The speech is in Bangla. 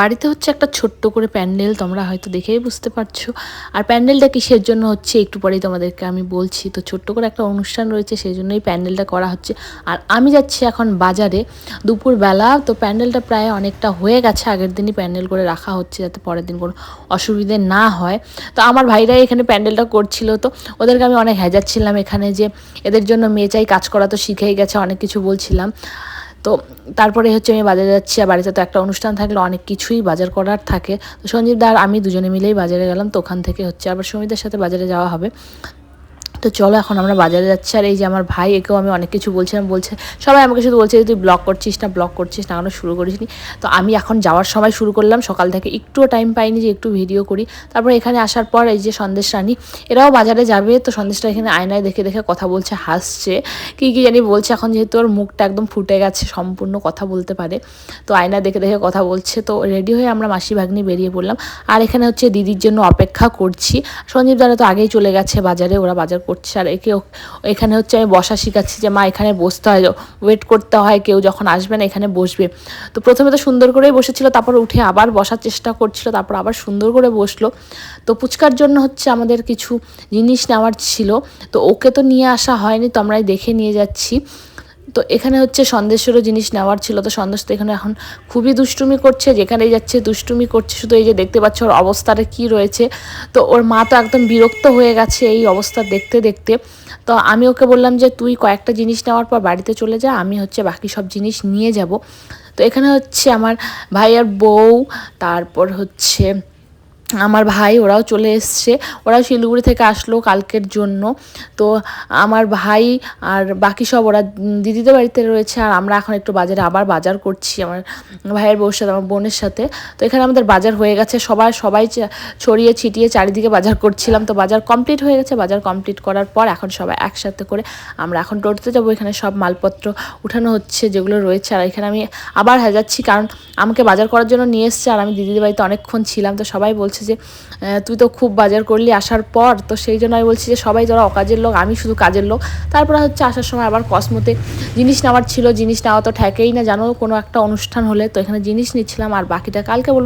বাড়িতে হচ্ছে একটা ছোট্ট করে প্যান্ডেল, তোমরা হয়তো দেখেই বুঝতে পারছো। আর প্যান্ডেলটা কিসের জন্য হচ্ছে একটু পরেই তোমাদেরকে আমি বলছি। তো ছোট্ট করে একটা অনুষ্ঠান রয়েছে, সেই জন্যই প্যান্ডেলটা করা হচ্ছে। আর আমি যাচ্ছি এখন বাজারে দুপুরবেলা। তো প্যান্ডেলটা প্রায় অনেকটা হয়ে গেছে, আগের দিনই প্যান্ডেল করে রাখা হচ্ছে যাতে পরের দিন কোনো অসুবিধে না হয়। তো আমার ভাইরাই এখানে প্যান্ডেলটা করছিল, তো ওদেরকে আমি অনেক হ্যাজাচ্ছিলাম এখানে যে এদের জন্য মেয়ে চাই, কাজ করা তো শিখেই গেছে, অনেক কিছু বলছিলাম। তো তারপরে হচ্ছে আমি বাজারে যাচ্ছি। আর বাড়িতে তো একটা অনুষ্ঠান থাকলে অনেক কিছুই বাজার করার থাকে। তো সঞ্জীব দা আর আমি দুজনে মিলেই বাজারে গেলাম। তো ওখান থেকে হচ্ছে আবার সুমিদের সাথে বাজারে যাওয়া হবে। তো চলো এখন আমরা বাজারে যাচ্ছি। আর এই যে আমার ভাই, একেও আমি অনেক কিছু বলছিলাম, বলছে সবাই আমাকে শুধু বলছে যে তুই ব্লগ করছিস না, ব্লগ করছিস না, এখনও শুরু করিসনি। তো আমি এখন যাওয়ার সময় শুরু করলাম, সকাল থেকে একটুও টাইম পাইনি যে একটু ভিডিও করি। তারপর এখানে আসার পর এই যে সন্দেশ রানী, এরাও বাজারে যাবে। তো সন্দেশটা এখানে আয়নায় দেখে দেখে কথা বলছে, হাসছে, কী কী জানি বলছে। এখন যেহেতু ওর মুখটা একদম ফুটে গেছে, সম্পূর্ণ কথা বলতে পারে, তো আয়নায় দেখে দেখে কথা বলছে। তো রেডি হয়ে আমরা মাসি ভাগ্নি বেরিয়ে পড়লাম। আর এখানে হচ্ছে দিদির জন্য অপেক্ষা করছি। সঞ্জীব দাদা তো আগেই চলে গেছে বাজারে, ওরা বাজার করছে। আর এখানে হচ্ছে আমি বসা শিখাচ্ছি যে মা এখানে বসতে হয়, ওয়েট করতে হয়, কেউ যখন আসবে না এখানে বসবে। তো প্রথমে তো সুন্দর করেই বসেছিল, তারপর উঠে আবার বসার চেষ্টা করছিল, তারপর আবার সুন্দর করে বসলো। তো পুচকার জন্য হচ্ছে আমাদের কিছু জিনিস নেওয়ার ছিল, তো ওকে তো নিয়ে আসা হয়নি, তো আমরাই দেখে নিয়ে যাচ্ছি। তো এখানে হচ্ছে সন্দেশেরও জিনিস নেওয়ার ছিল। তো সন্দেশ তো এখানে এখন খুবই দুষ্টুমি করছে, যেখানেই যাচ্ছে দুষ্টুমি করছে। শুধু এই যে দেখতে পাচ্ছ ওর অবস্থাটা কি রয়েছে। তো ওর মা তো একদম বিরক্ত হয়ে গেছে এই অবস্থা দেখতে দেখতে। তো আমি ওকে বললাম যে তুই কয়েকটা জিনিস নেওয়ার পর বাড়িতে চলে যা, আমি হচ্ছে বাকি সব জিনিস নিয়ে যাব। তো এখানে হচ্ছে আমার ভাইয়ের বউ, তারপর হচ্ছে আমার ভাই, ওরাও চলে এসছে। ওরাও শিলিগুড়ি থেকে আসলো কালকের জন্য। তো আমার ভাই আর বাকি সব ওরা দিদিদের বাড়িতে রয়েছে। আর আমরা এখন একটু বাজারে আবার বাজার করছি আমার ভাইয়ের বউর সাথে, আমার বোনের সাথে। তো এখানে আমাদের বাজার হয়ে গেছে, সবাই ছড়িয়ে ছিটিয়ে চারিদিকে বাজার করছিলাম। তো বাজার কমপ্লিট হয়ে গেছে। বাজার কমপ্লিট করার পর এখন সবাই একসাথে করে আমরা এখন টোটোতে যাবো। এখানে সব মালপত্র উঠানো হচ্ছে যেগুলো রয়েছে। আর এখানে আমি আবার যাচ্ছি, কারণ আমাকে বাজার করার জন্য নিয়ে এসছে। আর আমি দিদিদের বাড়িতে অনেকক্ষণ ছিলাম, তো সবাই বলছে যে তুই তো খুব বাজার করলি আসার পর। তো সেই জন্য আমি বলছি যে সবাই তোরা অকাজের লোক, আমি শুধু কাজের লোক। তারপরে হচ্ছে আসার সময় আবার কসমোতে জিনিস নেওয়ার ছিল, জিনিস নেওয়া তো ঠেকেই না জানো কোনো একটা অনুষ্ঠান হলে। তো এখানে জিনিস নিচ্ছিলাম, আর বাকিটা কালকে বলবো।